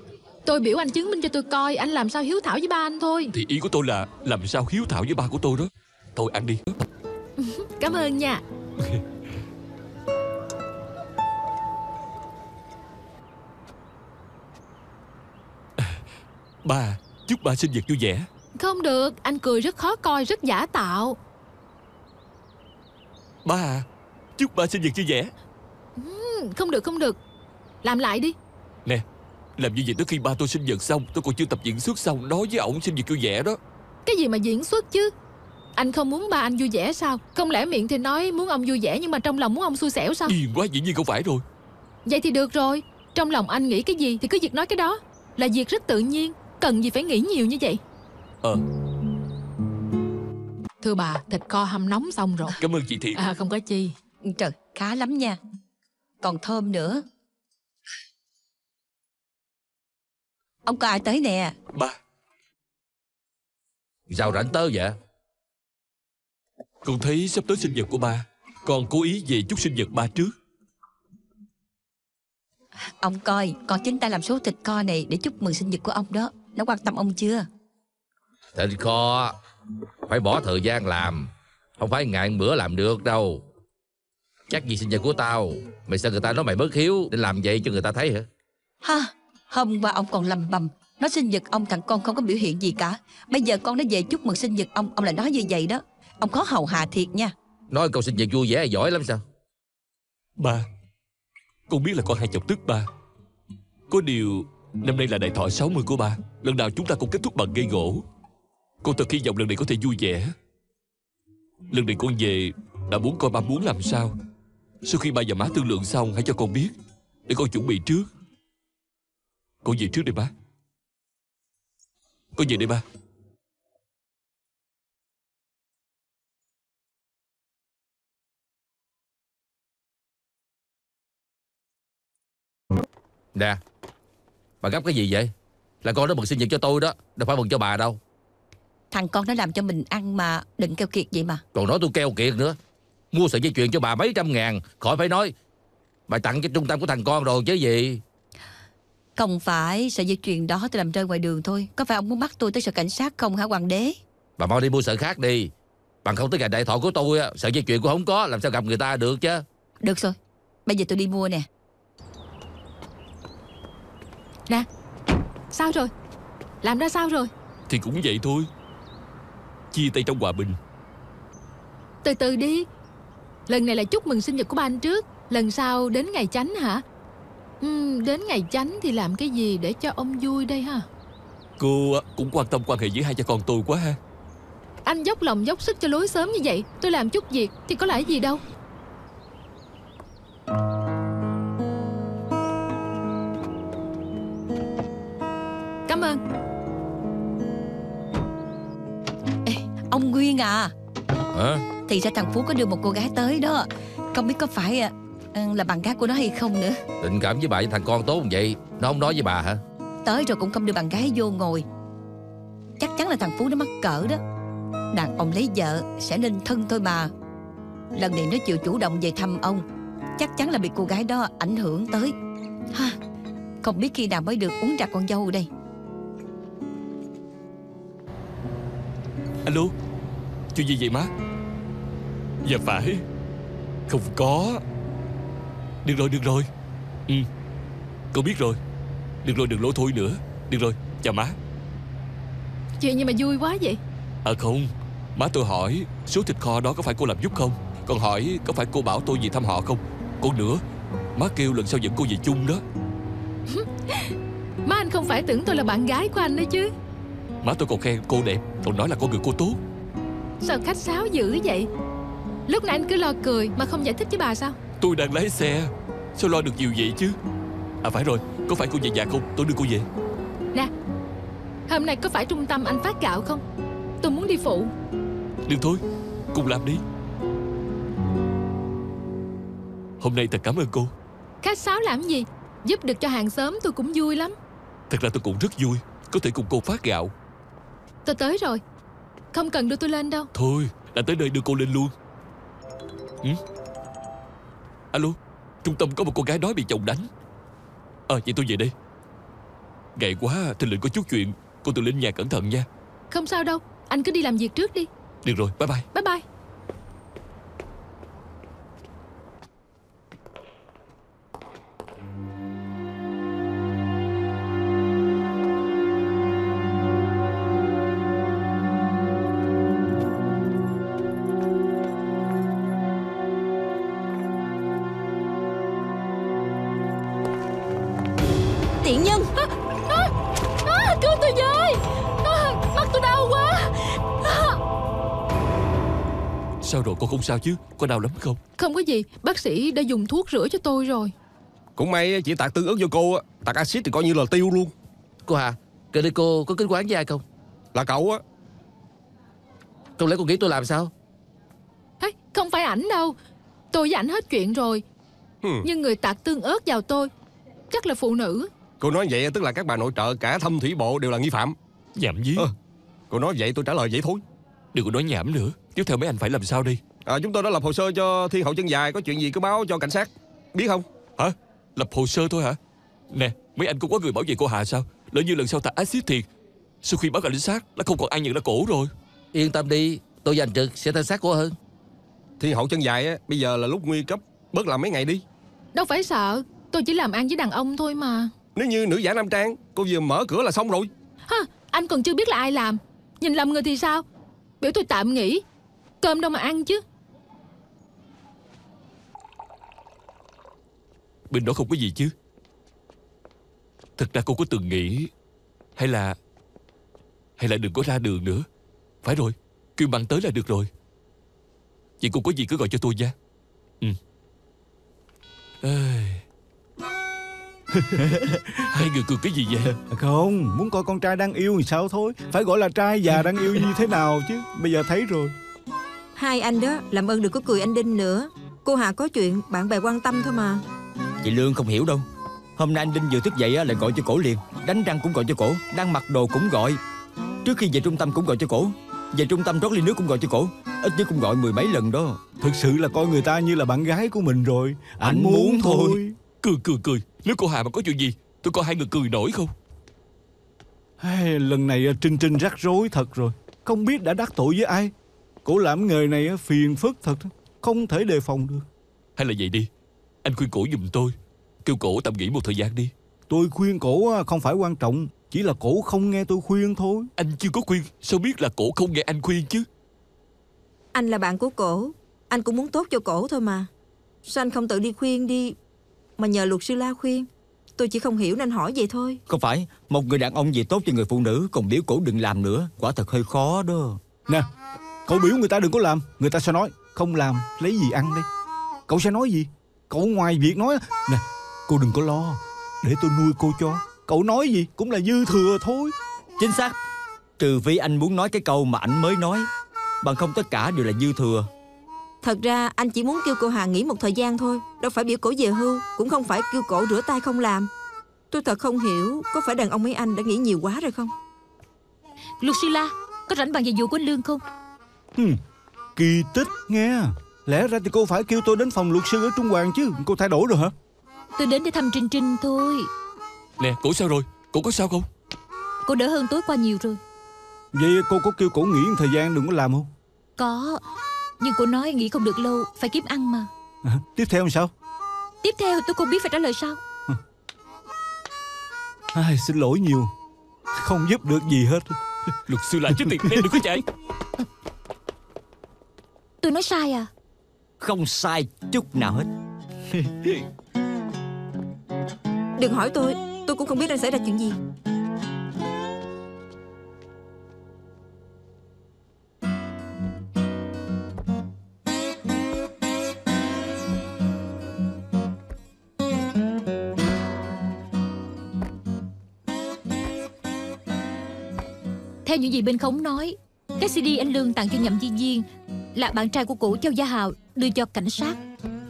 Tôi biểu anh chứng minh cho tôi coi anh làm sao hiếu thảo với ba anh thôi. Thì ý của tôi là làm sao hiếu thảo với ba của tôi đó. Thôi ăn đi. Cảm ơn nha. Ba, chúc ba sinh nhật vui vẻ. Không được, anh cười rất khó coi, rất giả tạo. Ba, chúc ba sinh nhật vui vẻ. Không được, không được. Làm lại đi. Nè, làm như vậy tới khi ba tôi sinh nhật xong, tôi còn chưa tập diễn xuất xong, nói với ổng sinh nhật vui vẻ đó. Cái gì mà diễn xuất chứ? Anh không muốn ba anh vui vẻ sao? Không lẽ miệng thì nói muốn ông vui vẻ, nhưng mà trong lòng muốn ông xui xẻo sao? Yên quá, dĩ nhiên không phải rồi. Vậy thì được rồi. Trong lòng anh nghĩ cái gì thì cứ việc nói cái đó. Là việc rất tự nhiên. Cần gì phải nghĩ nhiều như vậy? Thưa bà, thịt kho hâm nóng xong rồi. Cảm ơn chị Thiện. Không có chi. Trời, khá lắm nha. Còn thơm nữa. Ông có ai tới nè? Ba. Sao rảnh tới vậy? Con thấy sắp tới sinh nhật của ba, con cố ý về chúc sinh nhật ba trước. Ông coi, con chính ta làm số thịt kho này để chúc mừng sinh nhật của ông đó. Nó quan tâm ông chưa? Thịt kho phải bỏ thời gian làm, không phải ngày bữa làm được đâu. Chắc gì sinh nhật của tao mày sợ người ta nói mày bất hiếu để làm vậy cho người ta thấy hả? Ha, hôm qua ông còn lầm bầm nói sinh nhật ông thằng con không có biểu hiện gì cả. Bây giờ con đã về chúc mừng sinh nhật ông lại nói như vậy đó. Ông khó hầu hạ thiệt nha. Nói câu sinh nhật vui vẻ là giỏi lắm sao? Ba, con biết là con hay chọc tức ba. Có điều năm nay là đại thọ 60 của ba. Lần nào chúng ta cũng kết thúc bằng gây gỗ. Con thật hy vọng lần này có thể vui vẻ. Lần này con về đã muốn coi ba muốn làm sao. Sau khi ba và má thương lượng xong, hãy cho con biết để con chuẩn bị trước. Con về trước đây ba. Con về đây ba. Nè, bà gấp cái gì vậy? Là con nó mừng sinh nhật cho tôi đó, đâu phải mừng cho bà đâu. Thằng con nó làm cho mình ăn mà, đừng keo kiệt vậy mà. Còn nói tôi keo kiệt nữa. Mua sợi dây chuyền cho bà mấy trăm ngàn, khỏi phải nói. Bà tặng cho trung tâm của thằng con rồi chứ gì. Không phải, sợi dây chuyền đó tôi làm rơi ngoài đường thôi. Có phải ông muốn bắt tôi tới sở cảnh sát không hả hoàng đế? Bà mau đi mua sợi khác đi. Bằng không tới ngày đại thọ của tôi á, sợi dây chuyền cũng không có, làm sao gặp người ta được chứ. Được rồi, bây giờ tôi đi mua nè. Nè, sao rồi? Làm ra sao rồi? Thì cũng vậy thôi. Chia tay trong hòa bình. Từ từ đi. Lần này là chúc mừng sinh nhật của ba anh trước. Lần sau đến ngày chánh hả? Đến ngày chánh thì làm cái gì để cho ông vui đây ha? Cô cũng quan tâm quan hệ giữa hai cha con tôi quá ha. Anh dốc lòng dốc sức cho lối sớm như vậy, tôi làm chút việc thì có lại gì đâu. Cảm ơn. Ê, ông Nguyên à. Hả? Thì ra thằng Phú có đưa một cô gái tới đó. Không biết có phải là bạn gái của nó hay không nữa. Tình cảm với bà với thằng con tốt như vậy, nó không nói với bà hả? Tới rồi cũng không đưa bạn gái vô ngồi. Chắc chắn là thằng Phú nó mắc cỡ đó. Đàn ông lấy vợ sẽ nên thân thôi bà. Lần này nó chịu chủ động về thăm ông, chắc chắn là bị cô gái đó ảnh hưởng tới. Ha, không biết khi nào mới được uống trà con dâu đây. Alo, chuyện gì vậy má? Dạ phải. Không có. Được rồi. Con biết rồi. Được rồi, đừng lỗ thôi nữa. Được rồi, chào má. Chuyện gì mà vui quá vậy? Không, má tôi hỏi số thịt kho đó có phải cô làm giúp không? Còn hỏi có phải cô bảo tôi về thăm họ không? Còn nữa, má kêu lần sau dẫn cô về chung đó. Má anh không phải tưởng tôi là bạn gái của anh đấy chứ? Má tôi còn khen cô đẹp, còn nói là con người cô tốt. Sao khách sáo dữ vậy? Lúc nãy anh cứ lo cười mà không giải thích với bà sao? Tôi đang lái xe, sao lo được nhiều vậy chứ? À phải rồi, có phải cô về nhà không? Tôi đưa cô về. Nè, hôm nay có phải trung tâm anh phát gạo không? Tôi muốn đi phụ. Được thôi, cùng làm đi. Hôm nay thật cảm ơn cô. Khách sáo làm gì? Giúp được cho hàng xóm tôi cũng vui lắm. Thật ra tôi cũng rất vui có thể cùng cô phát gạo. Tôi tới rồi, không cần đưa tôi lên đâu. Thôi, đã tới nơi đưa cô lên luôn. Alo, trung tâm có một cô gái nói bị chồng đánh. Vậy tôi về đây. Ngại quá, Thịnh Lệnh có chút chuyện. Cô tự lên nhà cẩn thận nha. Không sao đâu, anh cứ đi làm việc trước đi. Được rồi, bye bye. Bye bye. Tiện nhân. Cứu tôi với. Mắt tôi đau quá. Sao rồi, cô không sao chứ? Có đau lắm không? Không có gì, bác sĩ đã dùng thuốc rửa cho tôi rồi. Cũng may chỉ tạt tương ớt vô cô, tạt axit thì coi như là tiêu luôn. Cô Hà, gần đây cô có kết quán với ai không? Là cậu á. Không lẽ cô nghĩ tôi làm sao? Không phải ảnh đâu. Tôi với ảnh hết chuyện rồi. Nhưng người tạt tương ớt vào tôi chắc là phụ nữ. Cô nói vậy tức là các bà nội trợ cả Thâm Thủy Bộ đều là nghi phạm. Nhảm gì? Cô nói vậy tôi trả lời vậy thôi. Đừng có nói nhảm nữa. Tiếp theo mấy anh phải làm sao đi? Chúng tôi đã lập hồ sơ cho Thiên Hậu Chân Dài. Có chuyện gì cứ báo cho cảnh sát. Biết không? Hả? Lập hồ sơ thôi hả? Nè, mấy anh cũng có người bảo vệ cô Hà sao? Lỡ như lần sau tạt axit thiệt, sau khi báo cảnh sát nó không còn ai nhận ra cổ rồi. Yên tâm đi, tôi và anh Trực sẽ theo sát cô hơn. Thiên Hậu Chân Dài á, bây giờ là lúc nguy cấp, bớt làm mấy ngày đi. Đâu phải sợ, tôi chỉ làm ăn với đàn ông thôi mà. Nếu như nữ giả nam trang, cô vừa mở cửa là xong rồi. Anh còn chưa biết là ai làm. Nhìn lầm người thì sao? Biểu tôi tạm nghỉ, cơm đâu mà ăn chứ. Bên đó không có gì chứ? Thật ra cô có từng nghĩ Hay là đừng có ra đường nữa. Phải rồi, kêu bằng tới là được rồi. Vậy cô có gì cứ gọi cho tôi nha. Hai người cười cái gì vậy? Không, muốn coi con trai đang yêu thì sao thôi. Phải gọi là trai già đang yêu như thế nào chứ. Bây giờ thấy rồi. Hai anh đó, làm ơn đừng có cười anh Đinh nữa. Cô Hà có chuyện, bạn bè quan tâm thôi mà. Chị Lương không hiểu đâu. Hôm nay anh Đinh vừa thức dậy lại gọi cho cổ liền. Đánh răng cũng gọi cho cổ, đang mặc đồ cũng gọi. Trước khi về trung tâm cũng gọi cho cổ. Về trung tâm rót ly nước cũng gọi cho cổ. Ít nhất cũng gọi 10 mấy lần đó. Thực sự là coi người ta như là bạn gái của mình rồi. Anh muốn thôi. Cười. Nếu cô Hà mà có chuyện gì, tôi coi hai người cười nổi không? Lần này Trinh rắc rối thật rồi. Không biết đã đắc tội với ai. Cổ làm nghề này phiền phức thật, không thể đề phòng được. Hay là vậy đi, anh khuyên cổ giùm tôi, kêu cổ tạm nghỉ một thời gian đi. Tôi khuyên cổ không phải quan trọng, chỉ là cổ không nghe tôi khuyên thôi. Anh chưa có khuyên, sao biết là cổ không nghe anh khuyên chứ? Anh là bạn của cổ, anh cũng muốn tốt cho cổ thôi mà. Sao anh không tự đi khuyên đi, mà nhờ luật sư La khuyên? Tôi chỉ không hiểu nên hỏi vậy thôi. Không phải, một người đàn ông gì tốt cho người phụ nữ còn biểu cổ đừng làm nữa, quả thật hơi khó đó. Nè, cậu biểu người ta đừng có làm, người ta sẽ nói không làm lấy gì ăn đây. Cậu sẽ nói gì? Cậu ngoài việc nói nè, cô đừng có lo, để tôi nuôi cô cho. Cậu nói gì cũng là dư thừa thôi. Chính xác. Trừ phi anh muốn nói cái câu mà anh mới nói, bằng không tất cả đều là dư thừa. Thật ra anh chỉ muốn kêu cô Hà nghỉ một thời gian thôi, đâu phải biểu cổ về hưu, cũng không phải kêu cổ rửa tay không làm. Tôi thật không hiểu, có phải đàn ông mấy anh đã nghĩ nhiều quá rồi không? Luật sư La, có rảnh bàn về vụ của anh Lương không? Kỳ tích nghe. Lẽ ra thì cô phải kêu tôi đến phòng luật sư ở Trung Hoàng chứ. Cô thay đổi rồi hả? Tôi đến để thăm Trinh thôi. Nè, cổ sao rồi? Cổ có sao không? Cô đỡ hơn tối qua nhiều rồi. Vậy cô có kêu cổ nghỉ một thời gian đừng có làm không? Có, nhưng cô nói nghỉ không được lâu, phải kiếm ăn mà. Tiếp theo làm sao? Tiếp theo tôi không biết phải trả lời sao. Xin lỗi nhiều, không giúp được gì hết. Luật sư lại chứ tiền em đừng có chạy. Tôi nói sai à? Không sai chút nào hết. Đừng hỏi tôi cũng không biết đang xảy ra chuyện gì. Theo những gì bên khống nói, cái CD anh Lương tặng cho Nhậm Di Diên là bạn trai của cổ Châu Gia Hào đưa cho cảnh sát.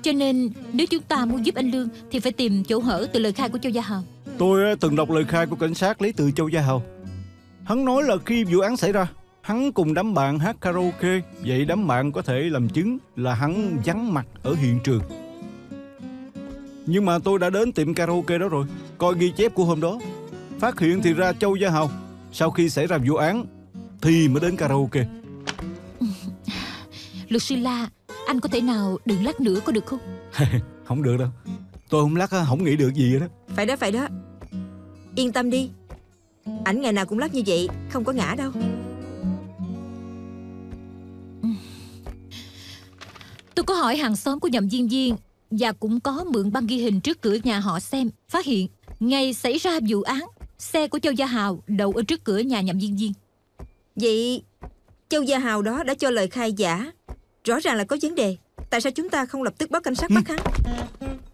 Cho nên nếu chúng ta muốn giúp anh Lương thì phải tìm chỗ hở từ lời khai của Châu Gia Hào. Tôi từng đọc lời khai của cảnh sát lấy từ Châu Gia Hào. Hắn nói là khi vụ án xảy ra, hắn cùng đám bạn hát karaoke. Vậy đám bạn có thể làm chứng là hắn vắng mặt ở hiện trường. Nhưng mà tôi đã đến tiệm karaoke đó rồi, coi ghi chép của hôm đó. Phát hiện thì ra Châu Gia Hào sau khi xảy ra vụ án thì mới đến karaoke. Luật sư La, anh có thể nào đừng lát nữa có được không? Không được đâu. Tôi không lắc không nghĩ được gì đó. Phải đó. Yên tâm đi, ảnh ngày nào cũng lắc như vậy, không có ngã đâu. Tôi có hỏi hàng xóm của Nhậm Diên Diên và cũng có mượn băng ghi hình trước cửa nhà họ xem. Phát hiện ngày xảy ra vụ án, xe của Châu Gia Hào đậu ở trước cửa nhà Nhậm Diên Diên. Vậy Châu Gia Hào đó đã cho lời khai giả, rõ ràng là có vấn đề. Tại sao chúng ta không lập tức báo cảnh sát bắt hắn?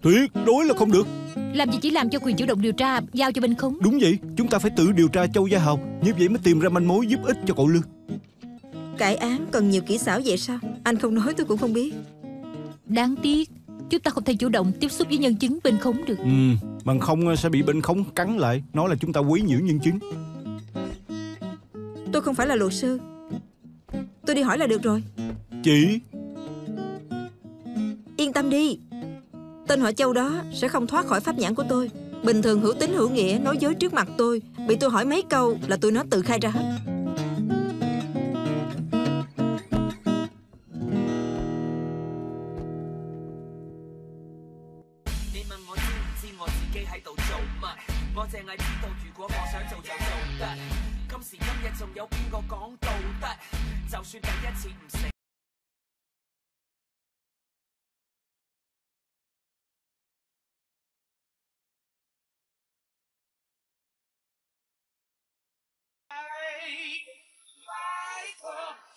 Tuyệt đối là không được. Làm gì chỉ làm cho quyền chủ động điều tra giao cho bên khống. Đúng vậy, chúng ta phải tự điều tra Châu Gia Hào, như vậy mới tìm ra manh mối giúp ích cho cậu Lương. Cải án cần nhiều kỹ xảo vậy sao? Anh không nói tôi cũng không biết. Đáng tiếc chúng ta không thể chủ động tiếp xúc với nhân chứng bên khống được. Bằng không sẽ bị bên khống cắn lại, nói là chúng ta quấy nhiễu nhân chứng. Tôi không phải là luật sư, tôi đi hỏi là được rồi. Chị yên tâm đi, tên họ Châu đó sẽ không thoát khỏi pháp nhãn của tôi. Bình thường hữu tín hữu nghĩa, nói dối trước mặt tôi, bị tôi hỏi mấy câu là tôi nó tự khai ra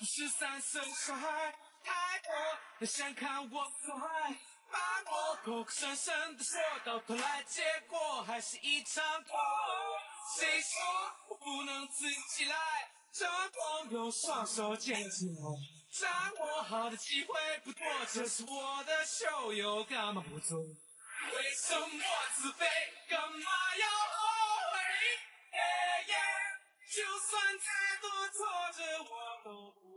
hết.13岁小孩太多人想看我受害，把我口口声声的说到头来，结果还是一场空。谁说我不能自己来？这朋友双手牵起来，掌握好的机会不多，这是我的秀，又干嘛不做？为什么自卑？干嘛要后悔？就算再多挫折，我都不。